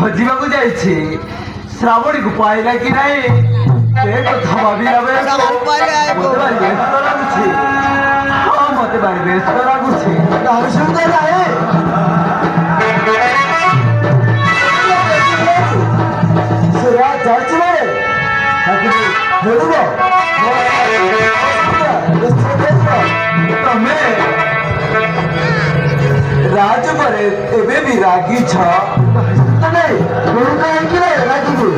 ଖୋଜିବାକୁ ଯାଇଛି ଶ୍ରାବଣୀକୁ ପାଇଲା କି ନାହିଁ ସେ କଥା ଭାବିଲା ବେଳେ ମତେ ଭାରି ବ୍ୟସ୍ତ ଲାଗୁଛି। ହଁ ମତେ ଭାରି ବ୍ୟସ୍ତ ଲାଗୁଛି। ଅସୁବିଧା ନାହିଁ ସେ ଯାଉଛି ମାନେ ତମେ ରାଜ ପରେ ଏବେ ବି ରାଗିଛ ନାଇଁ କାହିଁକି ରାଗିବୁ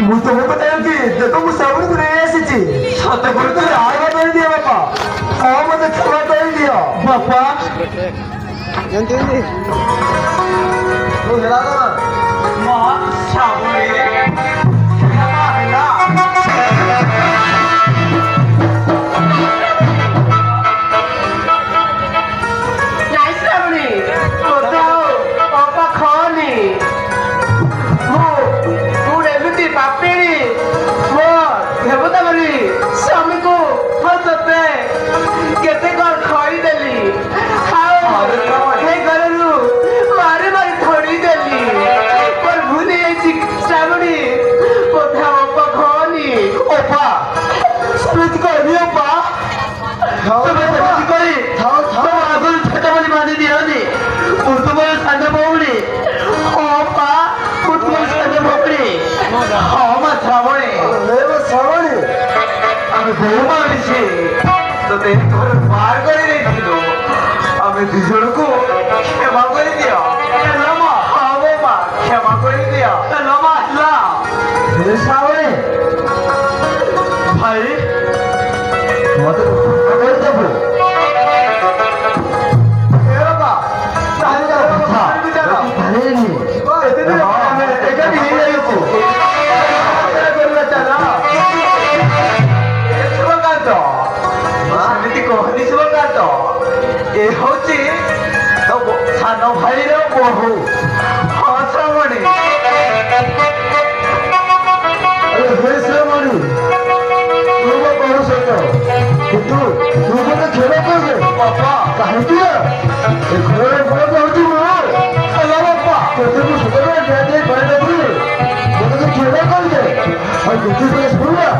ମୁଁ ତମକୁ ଦେଉଛି ଦେଖ ମୁଁ ସବୁକୁ ନେଇ ଆସିଛି ସତ କରୁଛୁ ଆଗ କରିଦିଅ ବାପା ହଁ ମତେ କ୍ଷମା କରିଦିଅ ବାପା তোদের ঘর বার করে রেখেছিল আমি দুজনকু ক্ষমা করে দিও লমা হবে মা ক্ষমা করে দিও লমা শ্রাবণী ভাই মতে করে দেবো ଏ ହଉଛି ତ ସାନ ଭାଇର ବୋହୂ ହଁ ଶ୍ରାବଣୀ ଶ୍ରାବଣୀ ତୁ ମୋ ବୋହୂ ସହିତ କିନ୍ତୁ ତୁ ମତେ କ୍ଷମା କରିଦେ ବାପା କାହିଁକି ଏ ଘରେ ଭଲ କହୁଛି ମୁଁ ବାପା ତୋତେ ମୁଁ ସତରେ ନିଆଯାଇ କହିଦେବି ମତେ କ୍ଷମା କରିଦେ ଆଉ କିଛି ଶୁଣିବା